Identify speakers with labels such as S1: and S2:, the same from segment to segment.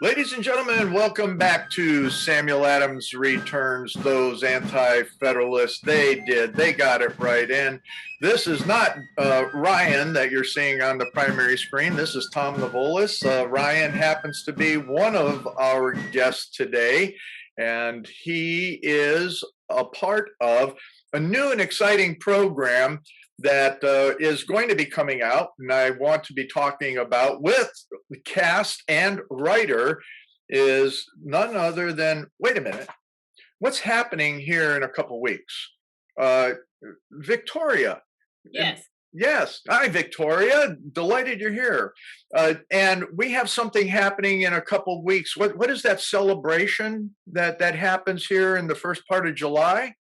S1: Ladies and gentlemen, welcome back to Samuel Adams Returns. Those anti-federalists, they did. They got it right. And this is not Ryan that you're seeing on the primary screen. This is Tom Navolis. Ryan happens to be one of our guests today, and he is a part of a new and exciting program that is going to be coming out, and I want to be talking about with the cast and writer is none other than, wait a minute, what's happening here in a couple weeks? Uh, Victoria.
S2: Yes.
S1: Yes. Hi, Victoria. Delighted you're here. And we have something happening in a couple weeks. What is that celebration that happens here in the first part of July?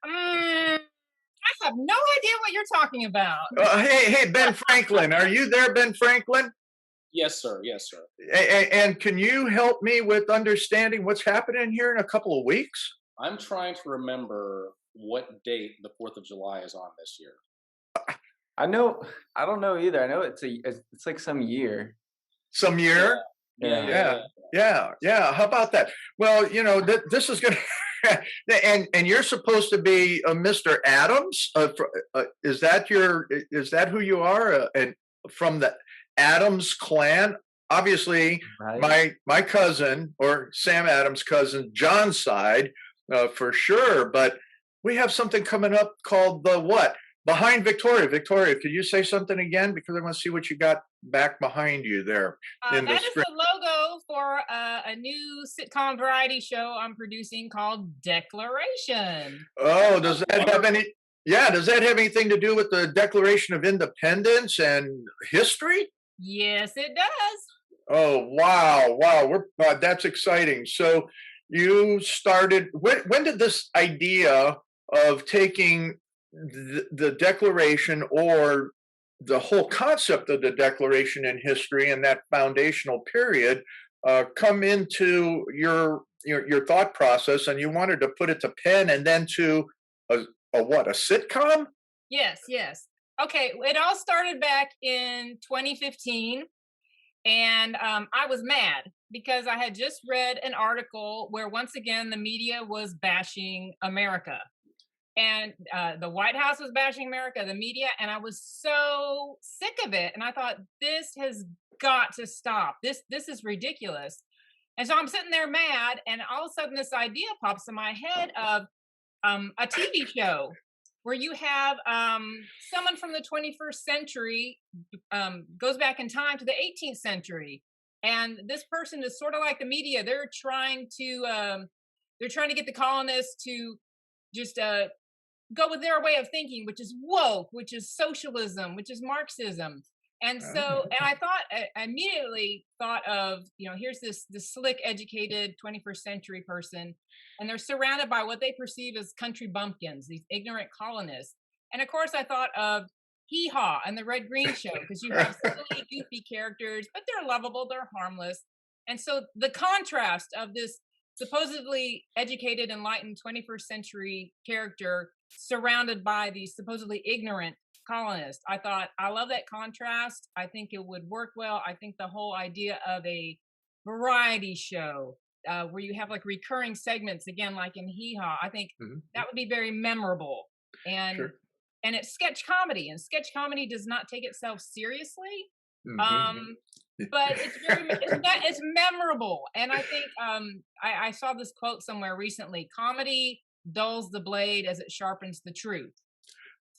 S2: I have no idea what you're talking about.
S1: Hey, Ben Franklin, are you there, Ben Franklin?
S3: Yes, sir. Yes, sir.
S1: And can you help me with understanding what's happening here in a couple of weeks?
S3: I'm trying to remember what date the 4th of July is on this year.
S4: I don't know either. I know it's like some year.
S1: Some year?
S4: Yeah.
S1: Yeah. How about that? Well, this is going to. And you're supposed to be Mr. Adams. Is that who you are? And from the Adams clan, obviously,
S4: Right.
S1: my cousin or Sam Adams' cousin, John's side, for sure. But we have something coming up called the what? Behind Victoria. Victoria, could you say something again? Because I want to see what you got back behind you there in the
S2: That is
S1: script.
S2: the logo for a new sitcom variety show I'm producing called Declaration.
S1: Oh, does that have any? Yeah, does that have anything to do with the Declaration of Independence and history?
S2: Yes, it does.
S1: Oh, wow! That's exciting. So you started. When did this idea of taking the Declaration or the whole concept of the Declaration in history and that foundational period come into your thought process, and you wanted to put it to pen and then to a what, a sitcom?
S2: Yes. Okay, it all started back in 2015, and I was mad because I had just read an article where once again the media was bashing America. And the White House was bashing America, the media, and I was so sick of it. And I thought, this has got to stop. This is ridiculous. And so I'm sitting there mad, and all of a sudden this idea pops in my head of a TV show where you have someone from the 21st century goes back in time to the 18th century, and this person is sort of like the media. They're trying to get the colonists to just go with their way of thinking, which is woke, which is socialism, which is Marxism. And I immediately thought of, here's this slick, educated 21st century person, and they're surrounded by what they perceive as country bumpkins, these ignorant colonists. And of course, I thought of Hee Haw and the Red Green Show, because you have silly, goofy characters, but they're lovable, they're harmless. And so the contrast of this supposedly educated, enlightened 21st century character surrounded by these supposedly ignorant colonists. I thought, I love that contrast. I think it would work well. I think the whole idea of a variety show where you have like recurring segments, again, like in Hee Haw, I think that would be very memorable. And
S1: Sure.
S2: and it's sketch comedy, and sketch comedy does not take itself seriously. But it's memorable. And I think I saw this quote somewhere recently: comedy dulls the blade as it sharpens the truth.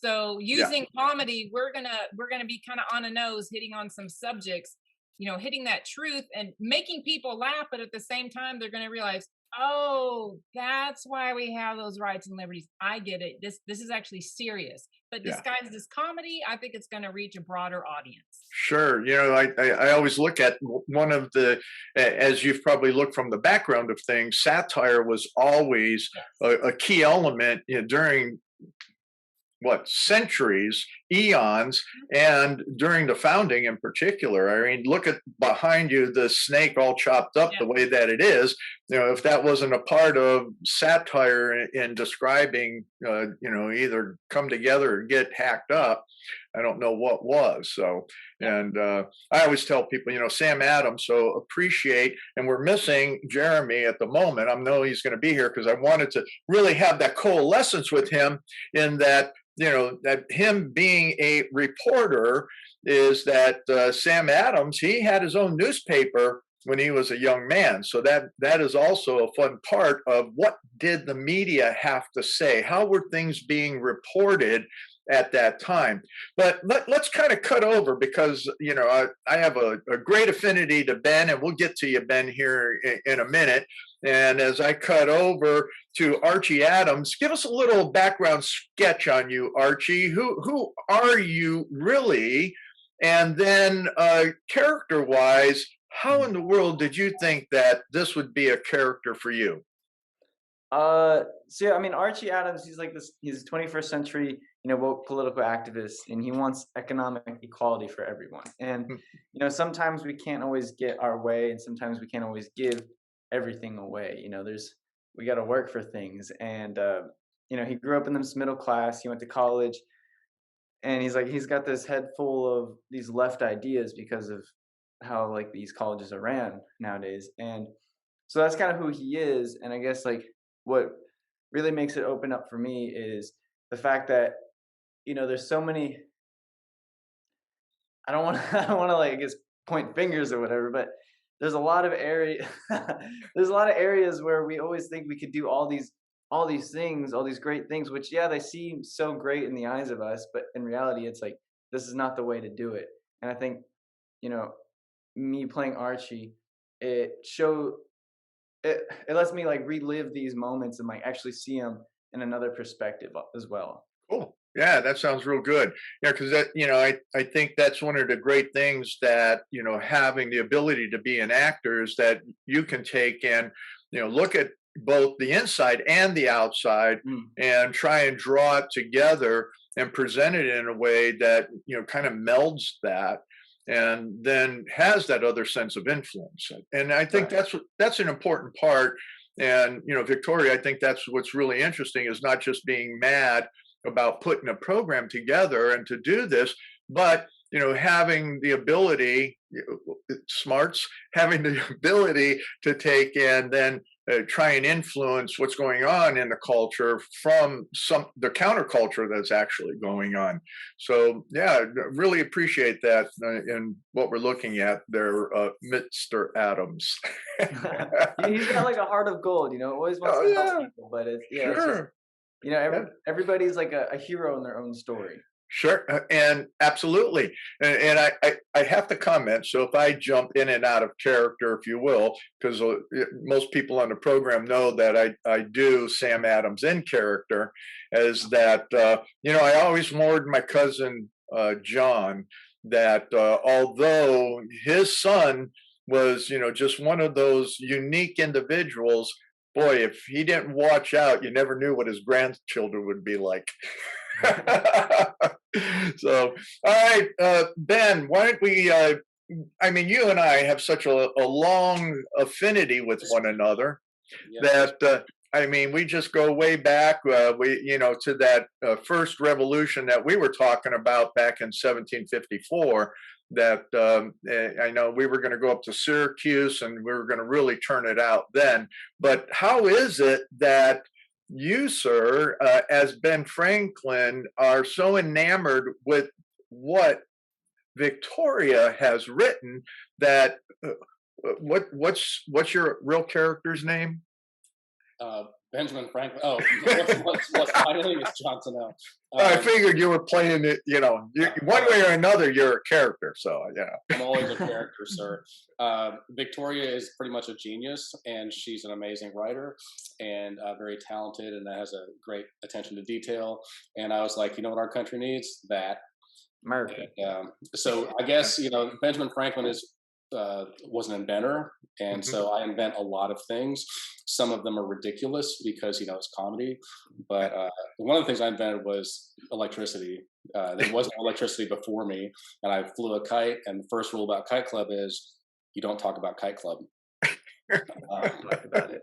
S2: So using comedy, we're gonna be kind of on a nose, hitting on some subjects, hitting that truth and making people laugh, but at the same time they're gonna realize, oh, that's why we have those rights and liberties. I get it. This is actually serious. But disguised as comedy, I think it's gonna reach a broader audience.
S1: Sure. I always look at one of the, as you've probably looked from the background of things, satire was always a key element during what centuries eons, and during the founding in particular. I mean, look at behind you, the snake all chopped up the way that it is. If that wasn't a part of satire in describing, either come together or get hacked up, I don't know what was. So, and I always tell people, Sam Adams, so appreciate, and we're missing Jeremy at the moment. I know he's going to be here because I wanted to really have that coalescence with him in that, that him being a reporter is that Sam Adams, he had his own newspaper when he was a young man. So that is also a fun part of what did the media have to say? How were things being reported at that time? But let's kind of cut over because, I have a great affinity to Ben, and we'll get to you, Ben, here in a minute. And as I cut over to Archie Adams, give us a little background sketch on you, Archie. Who are you really? And then character-wise, how in the world did you think that this would be a character for you?
S4: So yeah, I mean, Archie Adams, he's like this, he's a 21st century, woke political activist, and he wants economic equality for everyone. And, sometimes we can't always get our way, and sometimes we can't always give everything away. We got to work for things. And, he grew up in this middle class, he went to college, and he's got this head full of these left ideas because of how like these colleges are ran nowadays. And so that's kind of who he is. And I guess like what really makes it open up for me is the fact that, there's so many, I don't want to like, I guess, point fingers or whatever, but there's a lot of there's a lot of areas where we always think we could do all these things, all these great things, which, they seem so great in the eyes of us, but in reality, it's like, this is not the way to do it. And I think, me playing Archie, it lets me like relive these moments and like actually see them in another perspective as well.
S1: Cool. Yeah, that sounds real good. Yeah, because that, I think that's one of the great things that, having the ability to be an actor is that you can take and, look at both the inside and the outside and try and draw it together and present it in a way that, kind of melds that and then has that other sense of influence. And I think that's an important part. And, Victoria, I think that's what's really interesting is not just being mad about putting a program together and to do this, but, having the ability, having the ability to take and then try and influence what's going on in the culture from the counterculture that's actually going on. So yeah, really appreciate that in what we're looking at there, Mr. Adams.
S4: He's got like a heart of gold, always wants to help people, but it's just, everybody's like a hero in their own story.
S1: Sure, and absolutely, and I have to comment. So if I jump in and out of character, if you will, because most people on the program know that I do Sam Adams in character, as that I always warned my cousin John that although his son was just one of those unique individuals, boy, if he didn't watch out, you never knew what his grandchildren would be like. So, all right, Ben, why don't we, you and I have such a long affinity with one another that, we just go way back, to that first revolution that we were talking about back in 1754, that I know we were going to go up to Syracuse and we were going to really turn it out then. But how is it that you, sir, as Ben Franklin, are so enamored with what Victoria has written that what's your real character's name?
S3: Benjamin Franklin. Oh, what's my name is Johnson.
S1: I figured you were playing it, one way or another, you're a character. So,
S3: I'm always a character, sir. Victoria is pretty much a genius, and she's an amazing writer and very talented, and has a great attention to detail. And I was like, what our country needs? That.
S4: America.
S3: And, so I guess, Benjamin Franklin was an inventor, and so I invent a lot of things. Some of them are ridiculous because it's comedy, but one of the things I invented was electricity, There was no electricity before me, and I flew a kite. And the first rule about Kite Club is you don't talk about Kite Club.
S4: Talk about it.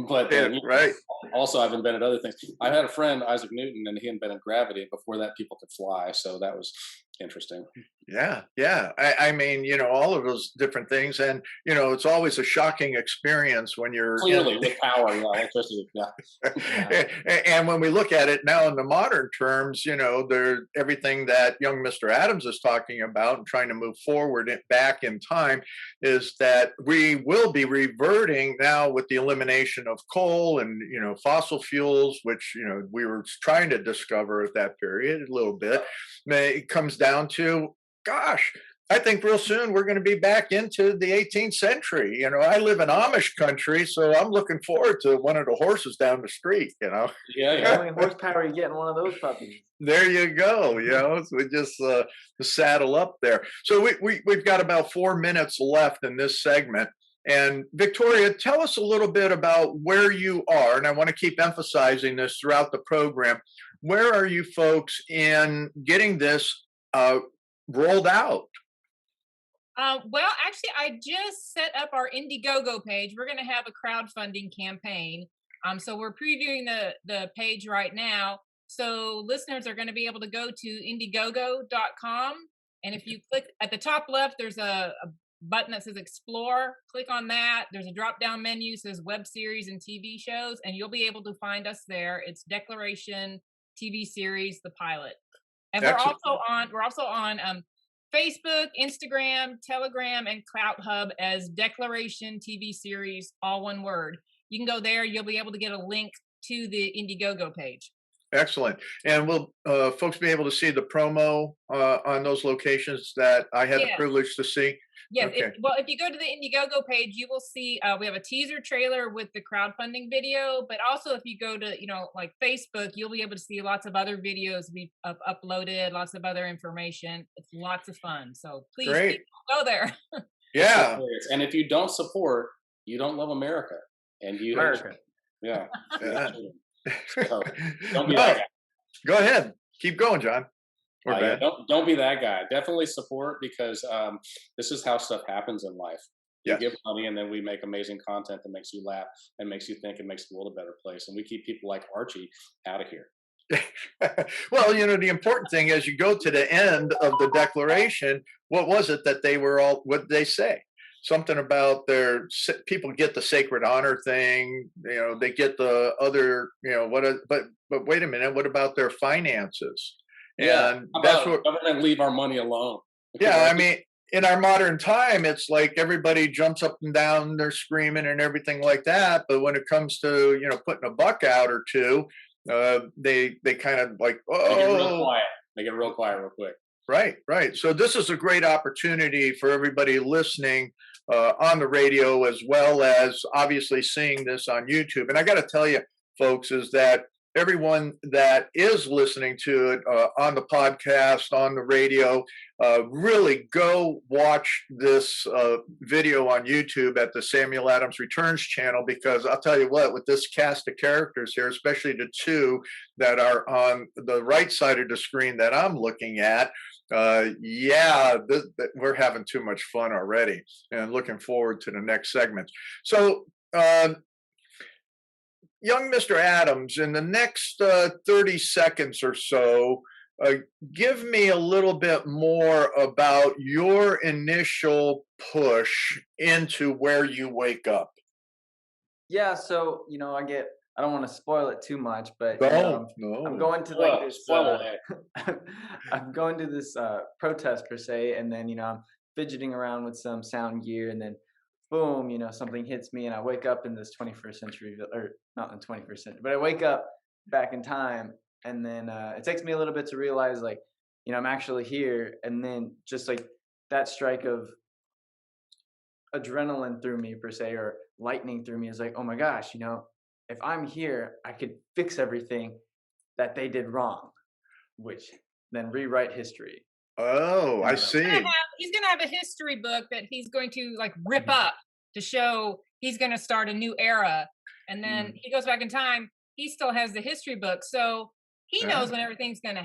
S3: But
S1: Yeah, right.
S3: also, I've invented other things. I had a friend, Isaac Newton, and he invented gravity. Before that, people could fly, so that was interesting.
S1: Yeah, yeah. I mean, all of those different things, and it's always a shocking experience when you're
S3: Clearly, with power, yeah, electricity, yeah.
S1: and when we look at it now in the modern terms, there everything that young Mr. Adams is talking about and trying to move forward back in time is that we will be reverting now with the elimination of coal and fossil fuels, which we were trying to discover at that period a little bit. It comes down to, gosh, I think real soon we're going to be back into the 18th century. I live in Amish country, so I'm looking forward to one of the horses down the street.
S3: Yeah,
S4: How many horsepower you get in one of those puppies?
S1: There you go. So we just saddle up there. So we've got about 4 minutes left in this segment. And Victoria, tell us a little bit about where you are. And I want to keep emphasizing this throughout the program. Where are you folks in getting this rolled out?
S2: Well, actually, I just set up our Indiegogo page. We're going to have a crowdfunding campaign. So we're previewing the page right now. So listeners are going to be able to go to Indiegogo.com. And if you click at the top left, there's a button that says Explore. Click on that. There's a drop-down menu that says Web Series and TV Shows, and you'll be able to find us there. It's Declaration TV Series, the pilot. And
S1: Excellent.
S2: we're also on Facebook, Instagram, Telegram, and Clout Hub as Declaration TV Series, all one word. You can go there. You'll be able to get a link to the Indiegogo page.
S1: Excellent. And will folks be able to see the promo on those locations that I had the privilege to see?
S2: Yes.
S1: Okay.
S2: If you go to the Indiegogo page, you will see we have a teaser trailer with the crowdfunding video. But also, if you go to like Facebook, you'll be able to see lots of other videos we've uploaded, lots of other information. It's lots of fun. So please go there.
S1: Yeah.
S3: And if you don't support, you don't love America, and you yeah. So don't be that guy.
S1: Go ahead. Keep going, John.
S3: Don't be that guy. Definitely support, because this is how stuff happens in life. You give money, and then we make amazing content that makes you laugh and makes you think and makes the world a better place. And we keep people like Archie out of here.
S1: Well, the important thing is you go to the end of the Declaration. What was it that they were all? What did they say? Something about their people get the sacred honor thing. They get the other. But wait a minute. What about their finances? And that's what
S3: government leave our money alone.
S1: Yeah, I mean, in our modern time, it's like everybody jumps up and down, they're screaming and everything like that. But when it comes to putting a buck out or two, they kind of like,
S3: they get real quiet. They get real quiet real quick.
S1: Right. So this is a great opportunity for everybody listening on the radio, as well as obviously seeing this on YouTube. And I got to tell you, folks, is that everyone that is listening to it on the podcast, on the radio, really go watch this video on YouTube at the Samuel Adams Returns channel, because I'll tell you what, with this cast of characters here, especially the two that are on the right side of the screen that I'm looking at, we're having too much fun already, and looking forward to the next segment. So, young Mr. Adams, in the next 30 seconds or so, give me a little bit more about your initial push into where you wake up.
S4: Yeah, so I don't want to spoil it too much, but I'm going to this. I'm going to this protest per se, and then I'm fidgeting around with some sound gear, and then boom, something hits me, and I wake up in this 21st century, or not in the 21st century, but I wake up back in time, and then it takes me a little bit to realize, I'm actually here, and then just that strike of adrenaline through me per se, or lightning through me, is like, oh my gosh, if I'm here, I could fix everything that they did wrong, which then rewrite history.
S1: Oh, I see.
S2: He's going to have a history book that he's going to rip up to show he's going to start a new era. And then he goes back in time. He still has the history book. So he knows when everything's going to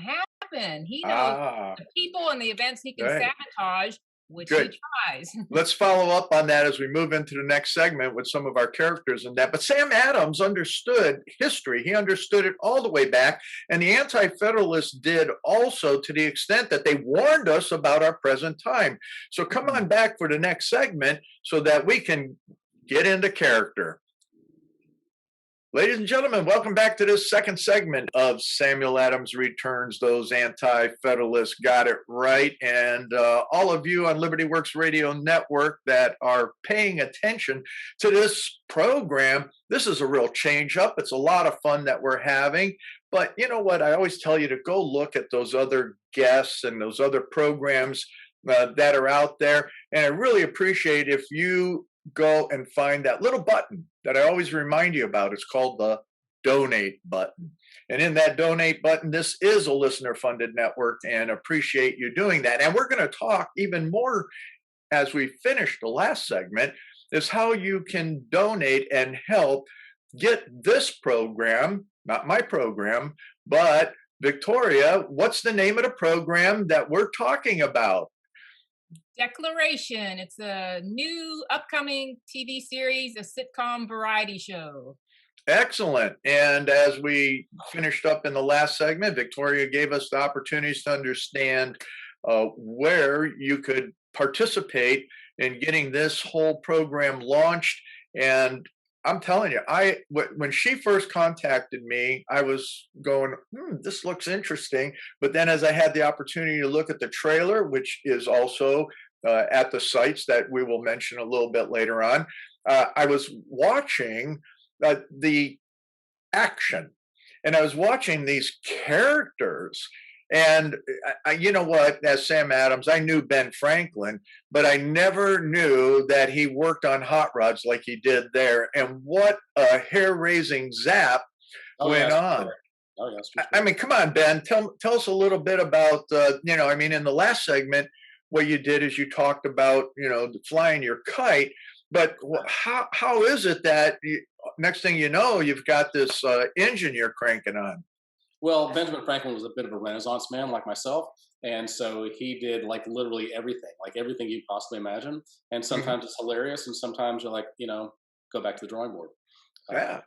S2: happen. He knows
S1: Ah,
S2: the people and the events he can
S1: right.
S2: sabotage, which
S1: Good.
S2: he tries.
S1: Let's follow up on that as we move into the next segment with some of our characters in that. But Sam Adams understood history. He understood it all the way back. And the Anti-Federalists did also, to the extent that they warned us about our present time. So come on back for the next segment so that we can get into character. Ladies and gentlemen, welcome back to this second segment of Samuel Adams Returns. Those Anti-Federalists got it right. And all of you on Liberty Works Radio Network that are paying attention to this program, this is a real change up. It's a lot of fun that we're having. But you know what? I always tell you to go look at those other guests and those other programs that are out there. And I really appreciate if you go and find that little button that I always remind you about. It's called the donate button. And in that donate button, this is a listener funded network, and appreciate you doing that. And we're going to talk even more as we finish the last segment is how you can donate and help get this program, not my program, but Victoria, what's the name of the program that we're talking about?
S2: Declaration. It's a new upcoming TV series, a sitcom variety show.
S1: Excellent. And as we finished up in the last segment, Victoria gave us the opportunities to understand where you could participate in getting this whole program launched. And I'm telling you, when she first contacted me, I was going, this looks interesting. But then as I had the opportunity to look at the trailer, which is also at the sites that we will mention a little bit later on, I was watching the action, and I was watching these characters. And you know what, as Sam Adams, I knew Ben Franklin, but I never knew that he worked on hot rods like he did there. And what a hair-raising zap went on.
S3: Sure. Oh, yes, for sure.
S1: I mean, come on, Ben, tell us a little bit about, I mean, in the last segment, what you did is you talked about, flying your kite, but how is it that next thing you know, you've got this engine you're cranking on?
S3: Well, Benjamin Franklin was a bit of a Renaissance man like myself. And so he did like literally everything you possibly imagine. And sometimes it's hilarious, and sometimes you're like, go back to the drawing board.
S1: Yeah.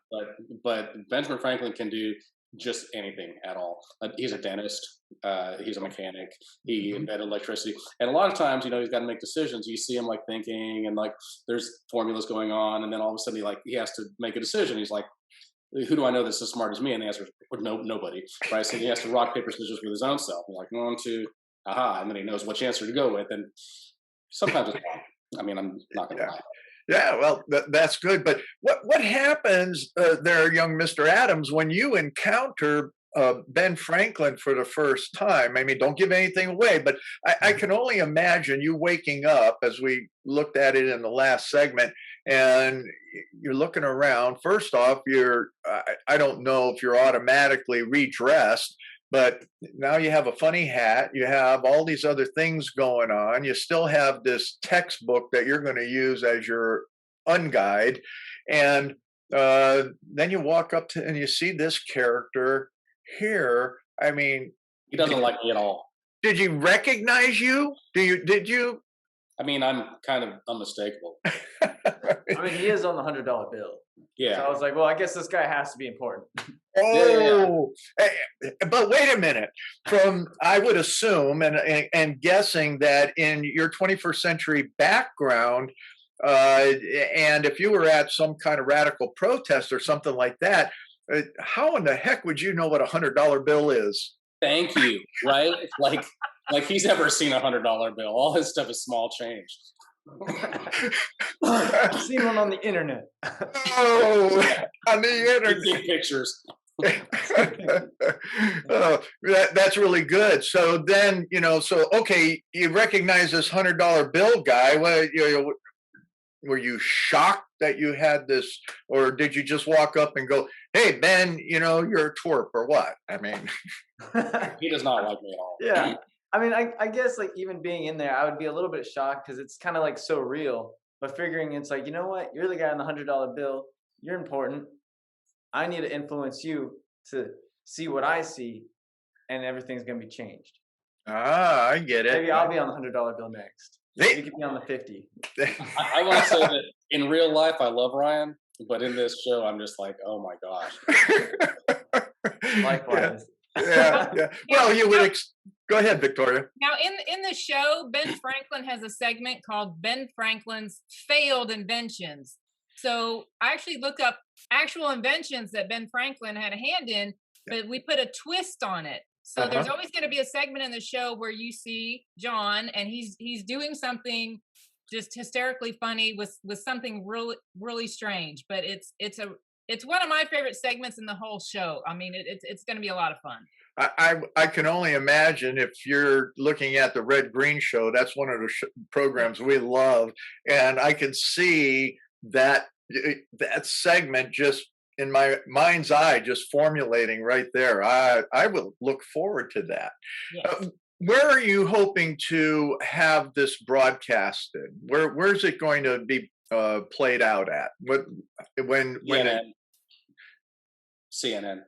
S3: But Benjamin Franklin can do just anything at all. He's a dentist. He's a mechanic. He invented electricity. And a lot of times, he's got to make decisions. You see him like thinking, and like there's formulas going on, and then all of a sudden he has to make a decision. He's like, who do I know that's as smart as me? And the answer is nobody, right? So he has to rock, paper, scissors with his own self. And like 1, 2, aha, and then he knows which answer to go with. And sometimes it's wrong. I mean, I'm not going to lie.
S1: Yeah, well, that's good. But what happens there, young Mr. Adams, when you encounter Ben Franklin for the first time? I mean, don't give anything away, but I can only imagine you waking up, as we looked at it in the last segment, and you're looking around. First off, I don't know if you're automatically redressed, but now you have a funny hat, you have all these other things going on, you still have this textbook that you're going to use as your unguide, and then you walk up to and you see this character here. I mean,
S3: he doesn't like me at all.
S1: Did you recognize you? Did you?
S3: I mean, I'm kind of unmistakable.
S4: I mean, he is on the $100 bill.
S3: Yeah.
S4: So I was like, well, I guess this guy has to be important.
S1: Oh, but wait a minute. I would assume and guessing that in your 21st century background, and if you were at some kind of radical protest or something like that, how in the heck would you know what a $100 bill is?
S3: Thank you. Right? Like he's ever seen a $100 bill. All his stuff is small change.
S4: I've seen one on the internet.
S1: Oh, on the internet.
S3: Take pictures.
S1: That's really good. So then, okay, you recognize this $100 bill guy. Were you shocked that you had this, or did you just walk up and go, "Hey, Ben, you're a twerp," or what? I mean,
S3: he does not like me at all.
S4: Yeah. I mean, I guess like even being in there, I would be a little bit shocked because it's kind of like so real. But figuring it's like, you know what? You're the guy on the $100 bill. You're important. I need to influence you to see what I see and everything's gonna be changed.
S1: Ah, I get it.
S4: Maybe I'll be on the $100 bill next. You could be on the 50.
S3: I want to say that in real life, I love Ryan, but in this show, I'm just like, oh my gosh.
S4: Likewise.
S1: Yeah. Well, you would. Go ahead, Victoria.
S2: Now, in the show, Ben Franklin has a segment called Ben Franklin's Failed Inventions. So I actually looked up actual inventions that Ben Franklin had a hand in, but we put a twist on it. So there's always going to be a segment in the show where you see John and he's doing something just hysterically funny with something really strange. But it's one of my favorite segments in the whole show. I mean, it's going to be a lot of fun.
S1: I can only imagine if you're looking at the Red Green Show, that's one of the programs we love, and I can see that segment just in my mind's eye, just formulating right there. I will look forward to that.
S2: Yes.
S1: Where are you hoping to have this broadcasted? Where's it going to be played out at? When CNN.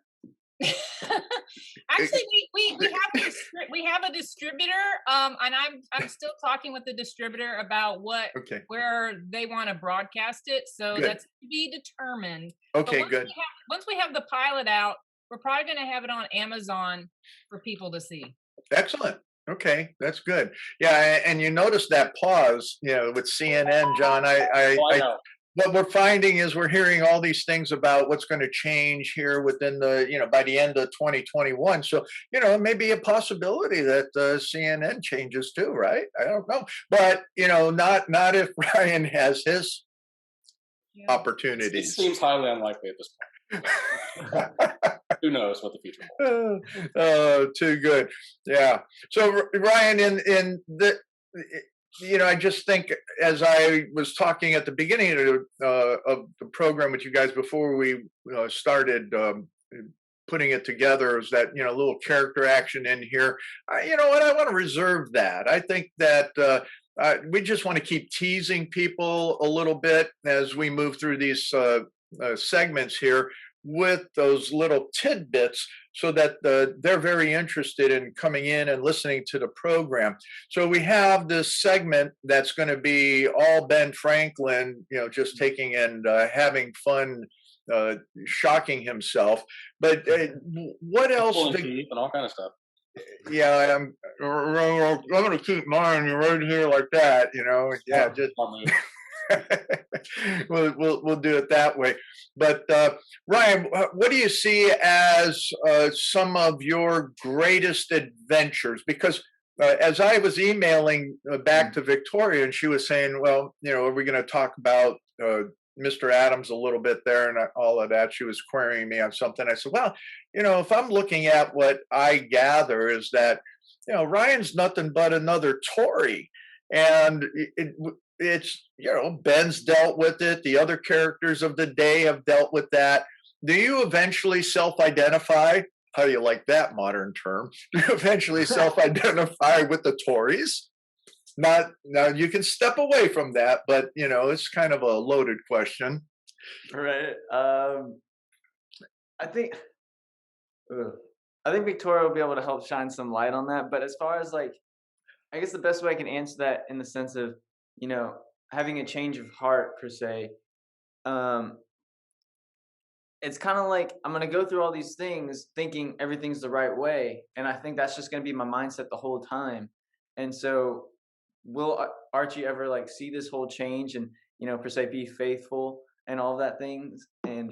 S2: Actually, we have a distributor, and I'm still talking with the distributor about where they want to broadcast it. So that's to be determined.
S1: Okay, good.
S2: Once we have the pilot out, we're probably going to have it on Amazon for people to see.
S1: Excellent. Okay, that's good. Yeah, and you notice that pause, with CNN, John. I know. What we're finding is we're hearing all these things about what's going to change here within by the end of 2021. So, it may be a possibility that CNN changes too, right? I don't know. But, not if Ryan has his opportunities.
S3: It seems highly unlikely at this point. Who knows what the future holds?
S1: Too good. Yeah. So, Ryan, I just think, as I was talking at the beginning of the program with you guys before we started putting it together, is that little character action in here. I want to reserve that. I think that we just want to keep teasing people a little bit as we move through these segments here with those little tidbits, so that they're very interested in coming in and listening to the program. So we have this segment that's going to be all Ben Franklin, just taking and having fun, shocking himself. But what else?
S3: And all kind of stuff.
S1: Yeah, I'm going to keep mine right here like that, Yeah, just. We'll do it that way. But Ryan, what do you see as some of your greatest adventures? Because as I was emailing back to Victoria, and she was saying, well, are we going to talk about Mr. Adams a little bit there and all of that? She was querying me on something. I said, well, if I'm looking at what I gather is that, Ryan's nothing but another Tory. And it's, Ben's dealt with it. The other characters of the day have dealt with that. Do you eventually self-identify? How do you like that modern term? Do you eventually self-identify with the Tories? Now you can step away from that, but it's kind of a loaded question.
S4: Right. I think Victoria will be able to help shine some light on that. But as far as I guess the best way I can answer that in the sense of, having a change of heart per se, it's kind of like I'm going to go through all these things thinking everything's the right way. And I think that's just going to be my mindset the whole time. And so will Archie ever see this whole change and, per se be faithful and all that things? And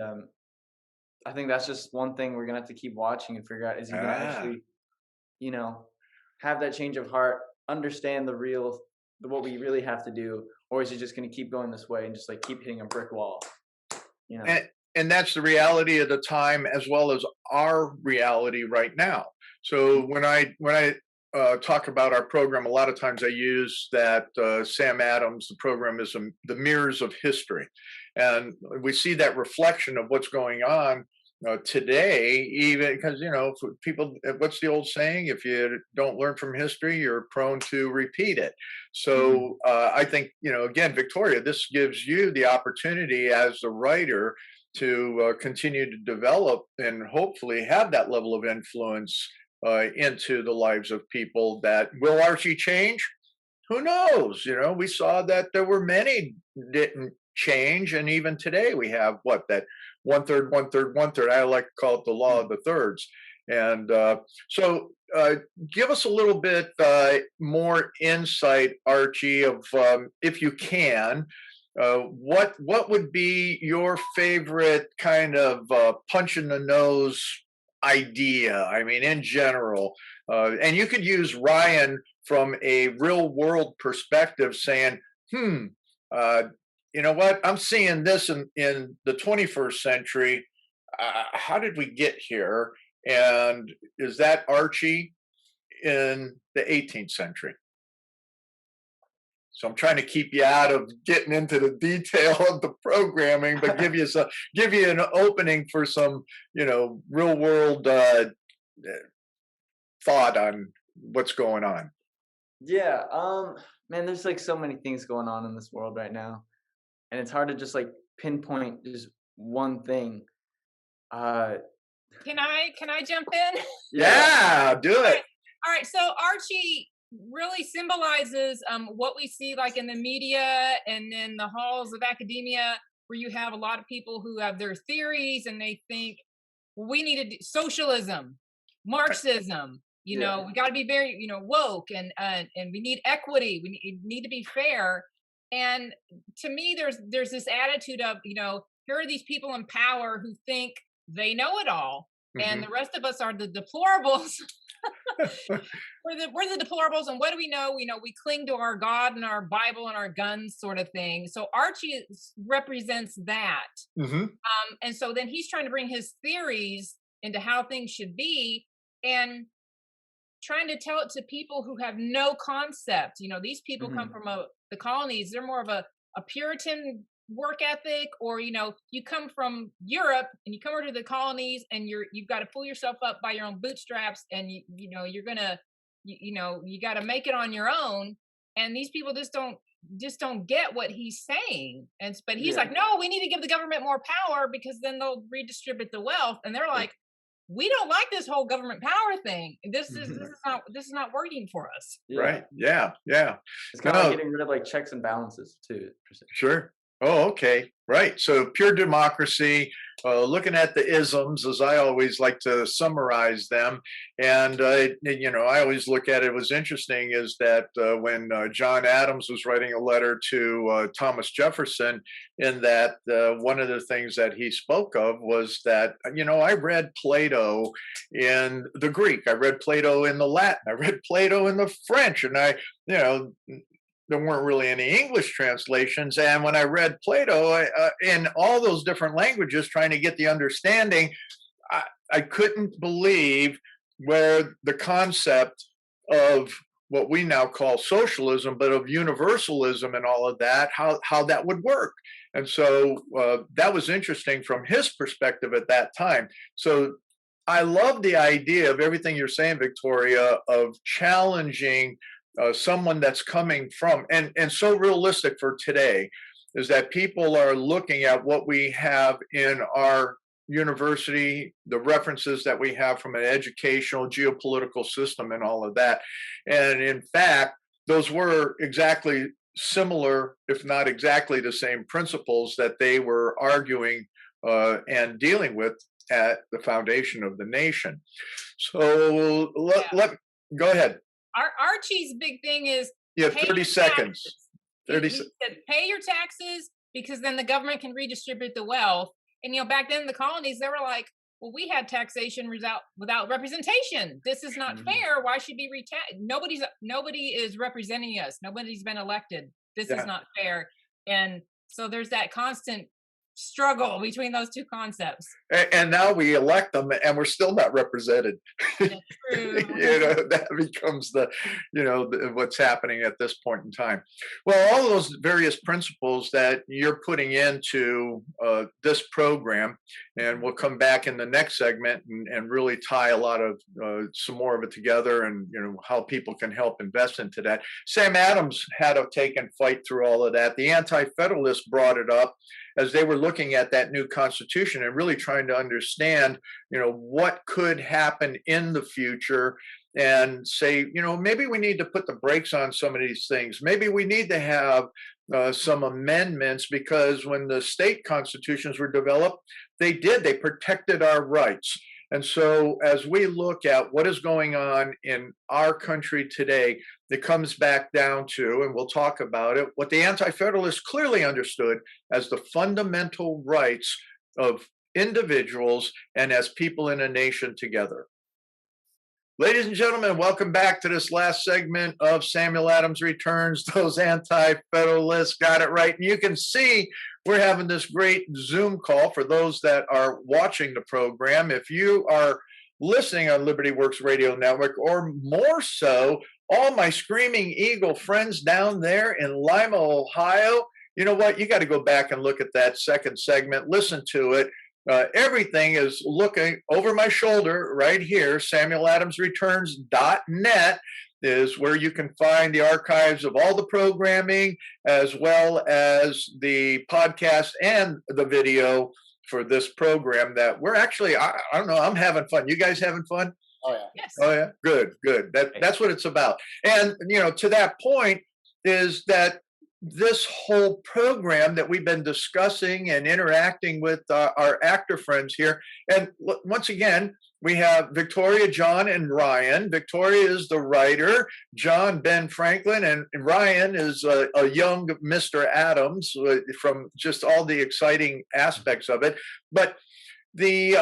S4: I think that's just one thing we're going to have to keep watching and figure out, is he going to actually, have that change of heart, understand what we really have to do, or is he just going to keep going this way and just keep hitting a brick wall?
S1: And that's the reality of the time, as well as our reality right now. So when I talk about our program, a lot of times I use that Sam Adams, the program is the mirrors of history, and we see that reflection of what's going on today, even because people, what's the old saying, if you don't learn from history, you're prone to repeat it. So I think, again, Victoria, this gives you the opportunity as a writer to continue to develop and hopefully have that level of influence into the lives of people. That will Archie change? Who knows? You know, we saw that there were many didn't change, and even today we have what, that one third, one third, one third. I like to call it the law of the thirds. And so, give us a little bit more insight, Archie, of if you can. What would be your favorite kind of punch in the nose idea? I mean, in general, and you could use Ryan from a real world perspective, saying, uh, you know what, I'm seeing this in the 21st century. How did we get here? And is that Archie in the 18th century? So I'm trying to keep you out of getting into the detail of the programming, but give you an opening for some, you know, real world thought on what's going on.
S4: Yeah, man, there's like so many things going on in this world right now, and it's hard to just like pinpoint just one thing.
S2: Can I jump in?
S1: Yeah, do it.
S2: All right. So Archie really symbolizes what we see like in the media and in the halls of academia, where you have a lot of people who have their theories and they think, well, we need to do socialism, Marxism. You know, we got to be very, you know, woke, and we need equity. We need to be fair. And to me, there's this attitude of, you know, here are these people in power who think they know it all, and the rest of us are the deplorables. we're the deplorables, and what do we know? You know, we cling to our God and our Bible and our guns, sort of thing. So Archie represents that, and so then he's trying to bring his theories into how things should be, and trying to tell it to people who have no concept. You know, these people come from the colonies. They're more of a Puritan work ethic, or, you know, you come from Europe and you come over to the colonies and you've got to pull yourself up by your own bootstraps, and you know, you're gonna, you know, you got to make it on your own. And these people just don't get what he's saying. But he's like, no, we need to give the government more power because then they'll redistribute the wealth. And they're like, we don't like this whole government power thing. This is not working for us.
S1: Right. Yeah.
S4: It's kind of like getting rid of like checks and balances too.
S1: Sure. Oh, okay. Right. So pure democracy, looking at the isms, as I always like to summarize them. And, you know, I always look at it was interesting is that when John Adams was writing a letter to Thomas Jefferson, in that one of the things that he spoke of was that, you know, I read Plato in the Greek, I read Plato in the Latin, I read Plato in the French, and you know, there weren't really any English translations. And when I read Plato in all those different languages, trying to get the understanding, I couldn't believe where the concept of what we now call socialism, but of universalism and all of that, how that would work. And so that was interesting from his perspective at that time. So I love the idea of everything you're saying, Victoria, of challenging someone that's coming from, and so realistic for today, is that people are looking at what we have in our university, the references that we have from an educational, geopolitical system and all of that. And in fact, those were exactly similar, if not exactly the same principles that they were arguing and dealing with at the foundation of the nation. So let go ahead.
S2: Archie's big thing is
S1: 30 seconds. 30
S2: he said, pay your taxes because then the government can redistribute the wealth. And, you know, back then in the colonies, they were like, well, we had taxation without representation. This is not fair. Why should we nobody is representing us. Nobody's been elected. This is not fair. And so there's that constant struggle between those two concepts.
S1: And now we elect them and we're still not represented.
S2: True.
S1: You know, that becomes what's happening at this point in time. Well, all those various principles that you're putting into this program, And we'll come back in the next segment and really tie a lot of some more of it together, and how people can help invest into that. Sam Adams had to take and fight through all of that. The Anti-Federalists brought it up as they were looking at that new Constitution and really trying to understand, what could happen in the future, and say, maybe we need to put the brakes on some of these things. Maybe we need to have some amendments, because when the state constitutions were developed, they protected our rights. And so as we look at what is going on in our country today, it comes back down to, and we'll talk about it, what the Anti-Federalists clearly understood as the fundamental rights of individuals and as people in a nation together. Ladies and gentlemen, welcome back to this last segment of Samuel Adams Returns. Those Anti-Federalists got it right. And you can see we're having this great Zoom call for those that are watching the program. If you are listening on Liberty Works Radio Network, or more so, all my Screaming Eagle friends down there in Lima, Ohio, you know what? You got to go back and look at that second segment, listen to it. Everything is looking over my shoulder right here. SamuelAdamsReturns.net is where you can find the archives of all the programming, as well as the podcast and the video for this program that we're actually, I don't know, I'm having fun. You guys having fun?
S3: Oh, yeah.
S2: Yes.
S1: Oh, yeah. Good. That's what it's about. And, to that point is that this whole program that we've been discussing and interacting with our actor friends here. And once again, we have Victoria, John, and Ryan. Victoria is the writer, John, Ben Franklin, and Ryan is a young Mr. Adams, from just all the exciting aspects of it. But the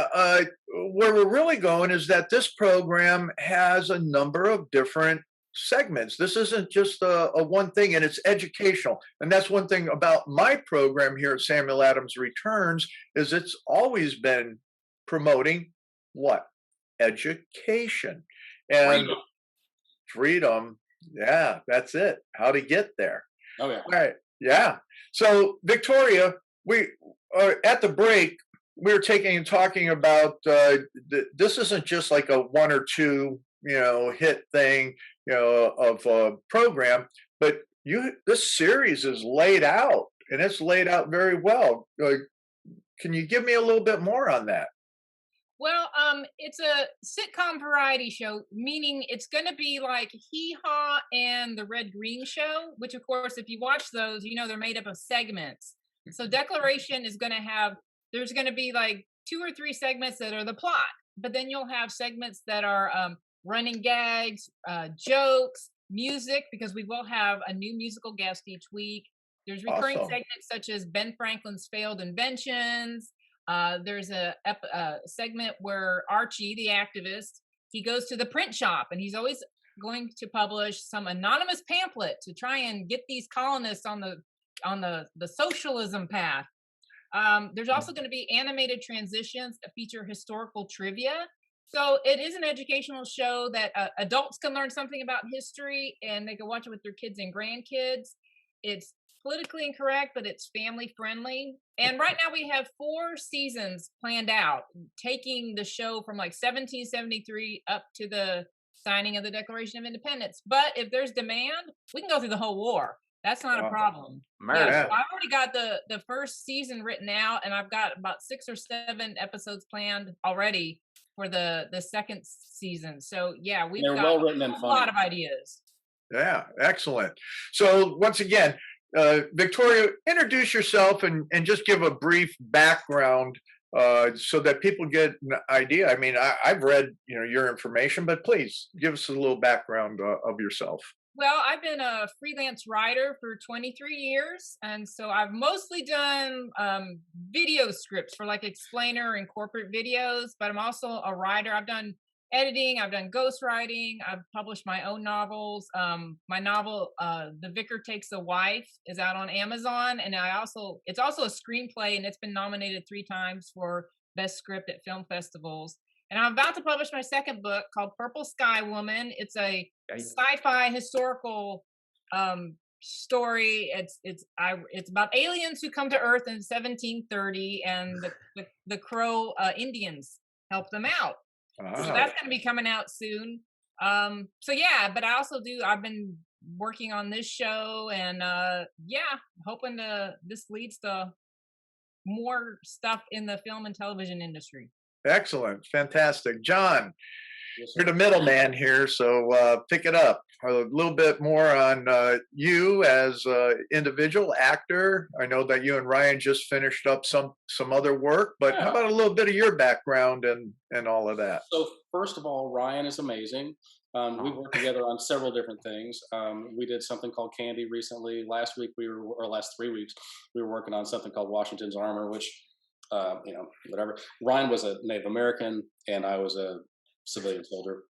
S1: where we're really going is that this program has a number of different segments. This isn't just a one thing, and it's educational. And that's one thing about my program here at Samuel Adams Returns, is it's always been promoting what? Education and freedom. Yeah, that's it. How to get there.
S3: Oh, yeah.
S1: All right. Yeah. So Victoria, we at the break, we were talking about this isn't just like a one or two hit thing of a program, but this series is laid out, and it's laid out very well. Can you give me a little bit more on that?
S2: Well, it's a sitcom variety show, meaning it's going to be like Hee Haw and the Red Green Show, which, of course, if you watch those, they're made up of segments. So Declaration is going to have, there's going to be like 2 or 3 segments that are the plot, but then you'll have segments that are running gags, jokes, music, because we will have a new musical guest each week. There's recurring segments such as Ben Franklin's failed inventions. There's a segment where Archie, the activist, he goes to the print shop, and he's always going to publish some anonymous pamphlet to try and get these colonists on the socialism path. There's also going to be animated transitions that feature historical trivia. So it is an educational show that adults can learn something about history, and they can watch it with their kids and grandkids. It's politically incorrect, but it's family friendly. And right now we have 4 seasons planned out, taking the show from like 1773 up to the signing of the Declaration of Independence. But if there's demand, we can go through the whole war. That's not a problem. Yeah, so I've already got the first season written out, and I've got about 6 or 7 episodes planned already for the second season. So yeah, we've got a lot of ideas.
S1: Yeah, excellent. So once again, Victoria, introduce yourself and just give a brief background so that people get an idea. I mean, I've read your information, but please give us a little background of yourself.
S2: Well, I've been a freelance writer for 23 years, and so I've mostly done video scripts for like explainer and corporate videos, but I'm also a writer. I've done editing, I've done ghostwriting, I've published my own novels. My novel, The Vicar Takes a Wife, is out on Amazon, and it's also a screenplay, and it's been nominated 3 times for Best Script at film festivals. And I'm about to publish my second book called Purple Sky Woman. It's a sci-fi historical story. It's about aliens who come to Earth in 1730, and the Crow Indians help them out. So that's going to be coming out soon. So yeah, but I've been working on this show, and hoping this leads to more stuff in the film and television industry.
S1: Excellent. Fantastic. John,
S3: Yes,
S1: you're
S3: sir.
S1: the middleman here, so pick it up. A little bit more on you as individual actor. I know that you and Ryan just finished up some other work, but how about a little bit of your background and all of that?
S3: So first of all, Ryan is amazing. We worked together on several different things. We did something called Candy recently. Last 3 weeks, we were working on something called Washington's Armor, which, whatever. Ryan was a Native American and I was a civilian soldier.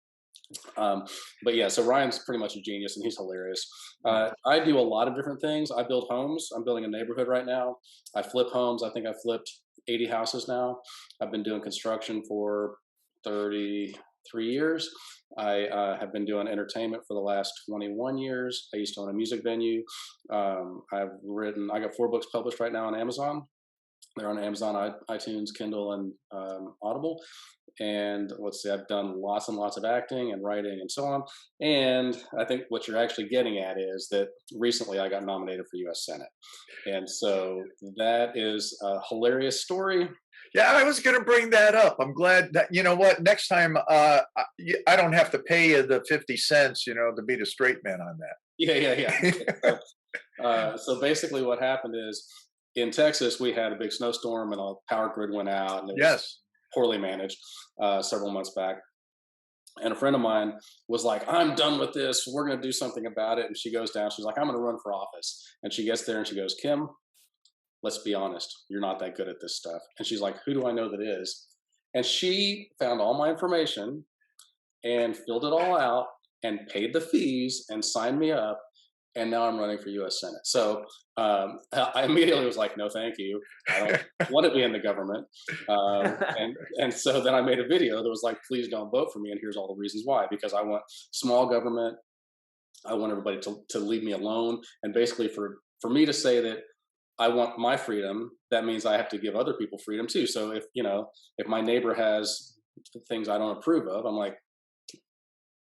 S3: But yeah, so Ryan's pretty much a genius and he's hilarious. I do a lot of different things. I build homes. I'm building a neighborhood right now. I flip homes. I think I flipped 80 houses now. I've been doing construction for 33 years. I have been doing entertainment for the last 21 years. I used to own a music venue. I got 4 books published right now on Amazon. They're on Amazon, iTunes, Kindle, and Audible. And let's see, I've done lots and lots of acting and writing and so on. And I think what you're actually getting at is that recently I got nominated for U.S. Senate. And so that is a hilarious story.
S1: Yeah, I was going to bring that up. I'm glad that, you know what, next time I don't have to pay you the 50 cents, to be the straight man on that.
S3: Yeah. So basically what happened is in Texas, we had a big snowstorm and a power grid went out and it was poorly managed several months back. And a friend of mine was like, I'm done with this. We're going to do something about it. And she goes down. She's like, I'm going to run for office. And she gets there and she goes, Kim, let's be honest. You're not that good at this stuff. And she's like, who do I know that is? And she found all my information and filled it all out and paid the fees and signed me up. And now I'm running for U.S. Senate. So I immediately was like, no, thank you. I don't want to be in the government. And so then I made a video that was like, please don't vote for me. And here's all the reasons why. Because I want small government. I want everybody to leave me alone. And basically for me to say that I want my freedom, that means I have to give other people freedom too. So if my neighbor has things I don't approve of, I'm like,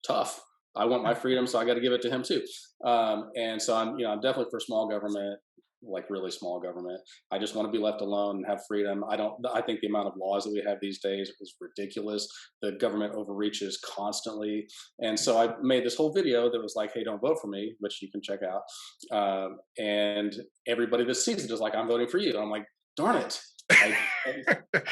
S3: tough. I want my freedom, so I got to give it to him too. And so I'm definitely for small government, like really small government. I just want to be left alone and have freedom. I think the amount of laws that we have these days is ridiculous. The government overreaches constantly. And so I made this whole video that was like, hey, don't vote for me, which you can check out. And everybody that sees it is like, I'm voting for you. And I'm like, darn it. I'm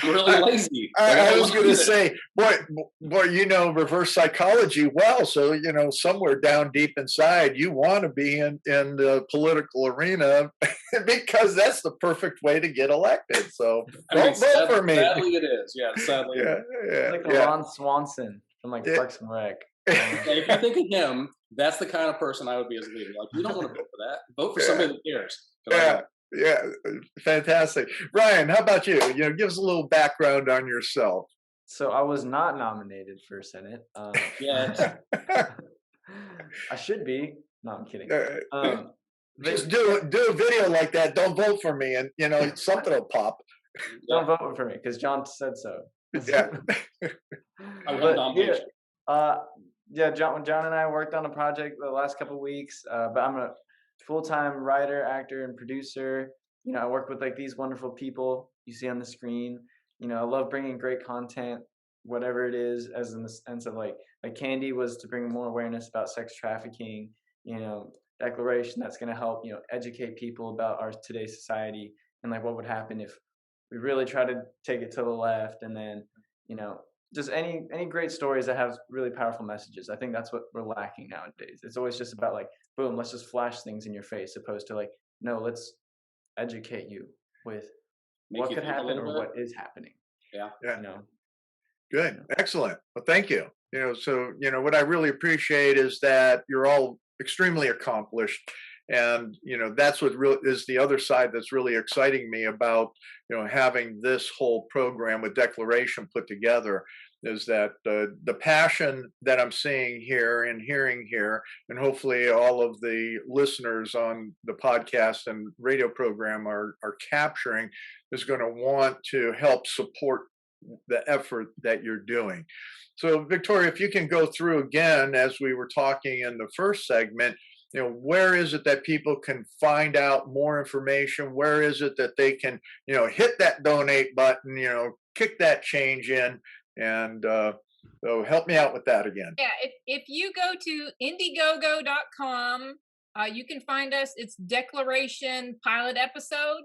S3: really lazy.
S1: I was going to say, boy, reverse psychology. Well, so somewhere down deep inside, you want to be in the political arena because that's the perfect way to get elected. So don't vote for me.
S3: Sadly, it is. Yeah, sadly.
S4: It's like Ron Swanson from Parks and Rec.
S3: If you think of him, that's the kind of person I would be as a leader. Like, you don't want to vote for that. Vote for somebody that cares.
S1: Yeah, fantastic. Ryan, how about you? Give us a little background on yourself.
S4: So I was not nominated for Senate.
S3: Yeah.
S4: I should be. No, I'm kidding.
S1: Just do a video like that. Don't vote for me, and something will pop.
S4: Don't vote for me because John said so.
S1: Yeah.
S4: John and I worked on a project the last couple of weeks, but I'm a full-time writer, actor, and producer. I work with these wonderful people you see on the screen. I love bringing great content, whatever it is, as in the sense of like Candy was to bring more awareness about sex trafficking. Declaration that's going to help educate people about our today's society and what would happen if we really try to take it to the left, and then just any great stories that have really powerful messages. I think that's what we're lacking nowadays. It's always just about boom, let's just flash things in your face, opposed to no, let's educate you with what could happen or what is happening.
S3: Yeah.
S1: Good. Excellent. Well, thank you. So what I really appreciate is that you're all extremely accomplished. And, that's what really is the other side that's really exciting me about, having this whole program with Declaration put together, is that the passion that I'm seeing here and hearing here, and hopefully all of the listeners on the podcast and radio program are capturing, is going to want to help support the effort that you're doing. So, Victoria, if you can go through again, as we were talking in the first segment, where is it that people can find out more information? Where is it that they can, hit that donate button, kick that change in, and so help me out with that again.
S2: Yeah, if you go to Indiegogo.com, you can find us. It's Declaration Pilot Episode.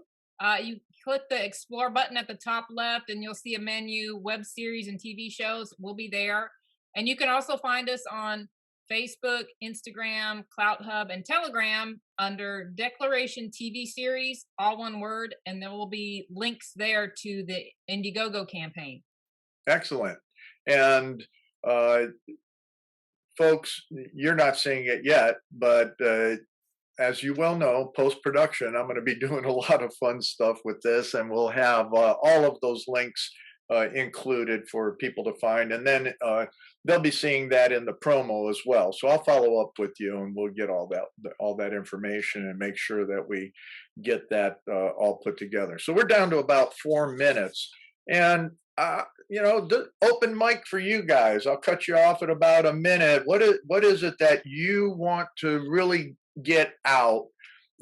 S2: You click the Explore button at the top left, and you'll see a menu, web series and TV shows will be there. And you can also find us on Facebook, Instagram, Clout Hub, and Telegram under Declaration TV Series, all one word, and there will be links there to the Indiegogo campaign.
S1: Excellent. And folks, you're not seeing it yet, but as you well know, post-production, I'm going to be doing a lot of fun stuff with this, and we'll have all of those links included for people to find. And then they'll be seeing that in the promo as well. So I'll follow up with you, and we'll get all that information and make sure that we get that all put together. So we're down to about 4 minutes. And the open mic for you guys. I'll cut you off at about a minute. What is it that you want to really get out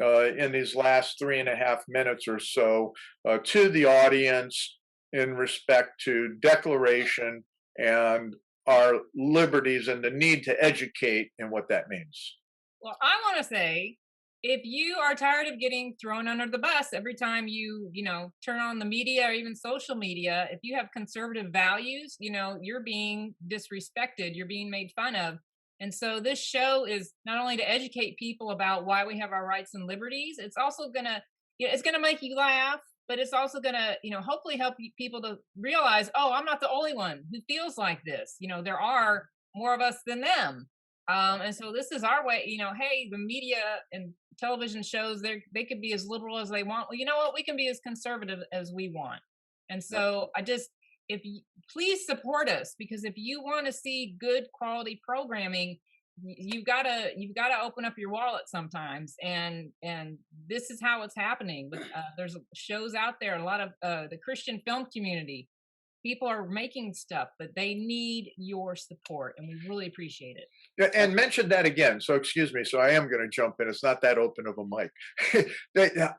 S1: in these last 3.5 minutes or so to the audience in respect to declaration and our liberties and the need to educate and what that means?
S2: Well, I want to say, if you are tired of getting thrown under the bus every time you turn on the media or even social media, if you have conservative values, you're being disrespected, you're being made fun of. And so this show is not only to educate people about why we have our rights and liberties, it's also gonna, it's gonna make you laugh, but it's also gonna, hopefully help people to realize, oh, I'm not the only one who feels like this. There are more of us than them. And so this is our way, hey, the media and television shows, they could be as liberal as they want. Well, you know what? We can be as conservative as we want. And so please support us, because if you want to see good quality programming, you've got to open up your wallet sometimes. And this is how it's happening. But there's shows out there, a lot of the Christian film community. People are making stuff, but they need your support, and we really appreciate it.
S1: Yeah, and mention that again. So excuse me. So I am going to jump in. It's not that open of a mic.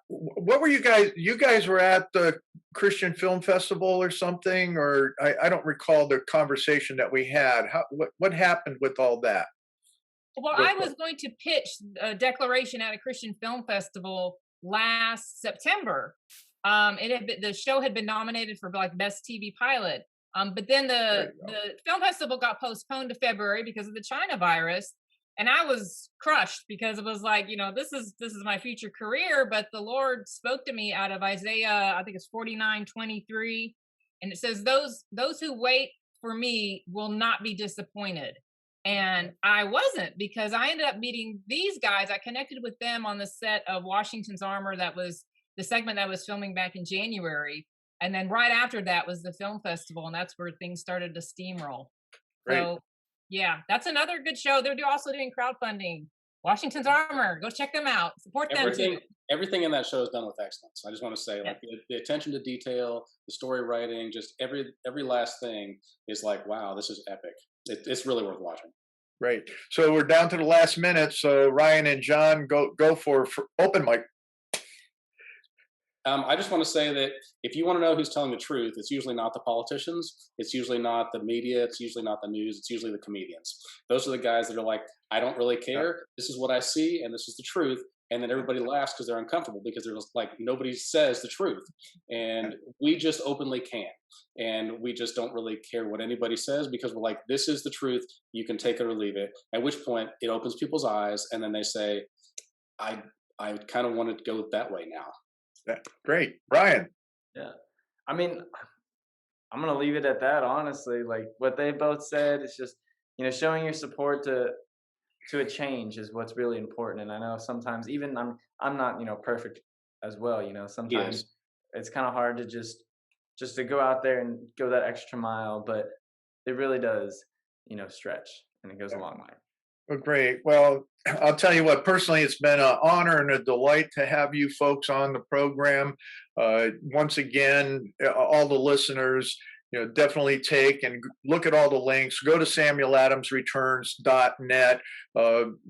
S1: What were you guys? You guys were at the Christian Film Festival or something, or I don't recall the conversation that we had. What happened with all that?
S2: Well, I was going to pitch a declaration at a Christian Film Festival last September. The show had been nominated for like best TV pilot. But then the film festival got postponed to February because of the China virus. And I was crushed, because it was like, this is my future career. But the Lord spoke to me out of Isaiah, I think it's 49:23. And it says, those who wait for me will not be disappointed. And I wasn't, because I ended up meeting these guys. I connected with them on the set of Washington's Armor. That was the segment that was filming back in January. And then right after that was the film festival, and that's where things started to steamroll. Great. So yeah, that's another good show. They're also doing crowdfunding. Washington's Armor, go check them out. Support them too.
S3: Everything in that show is done with excellence. I just want to say, like the attention to detail, the story writing, just every last thing is like, wow, this is epic. It's really worth watching.
S1: Great. So we're down to the last minute. So Ryan and John, go for open mic.
S3: I just want to say that if you want to know who's telling the truth, it's usually not the politicians. It's usually not the media. It's usually not the news. It's usually the comedians. Those are the guys that are like, I don't really care. This is what I see, and this is the truth. And then everybody laughs because they're uncomfortable, because they're just like, nobody says the truth. And we just openly can. And we just don't really care what anybody says, because we're like, this is the truth. You can take it or leave it. At which point it opens people's eyes, and then they say, I kind of want to go that way now.
S1: Great. Brian.
S4: Yeah. I mean, I'm going to leave it at that, honestly. Like what they both said, it's just, showing your support to a change is what's really important. And I know sometimes even I'm not, perfect as well. Sometimes it's kind of hard to just to go out there and go that extra mile. But it really does, stretch, and it goes a long way.
S1: Well, great. Well, I'll tell you what, personally, it's been an honor and a delight to have you folks on the program. Once again, all the listeners, definitely take and look at all the links. Go to samueladamsreturns.net,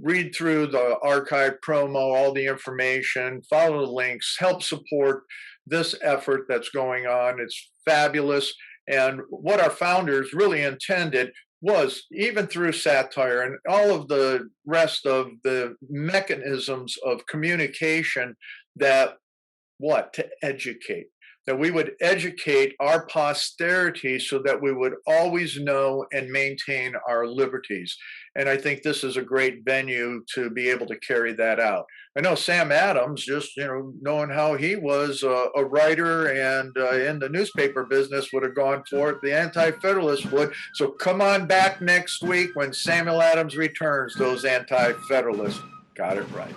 S1: read through the archive promo, all the information, follow the links, help support this effort that's going on. It's fabulous. And what our founders really intended was, even through satire and all of the rest of the mechanisms of communication, that to educate, that we would educate our posterity so that we would always know and maintain our liberties. And I think this is a great venue to be able to carry that out. I know Sam Adams, just knowing how he was a writer and in the newspaper business, would have gone for it. The Anti-Federalists would. So come on back next week when Samuel Adams returns. Those Anti-Federalists got it right.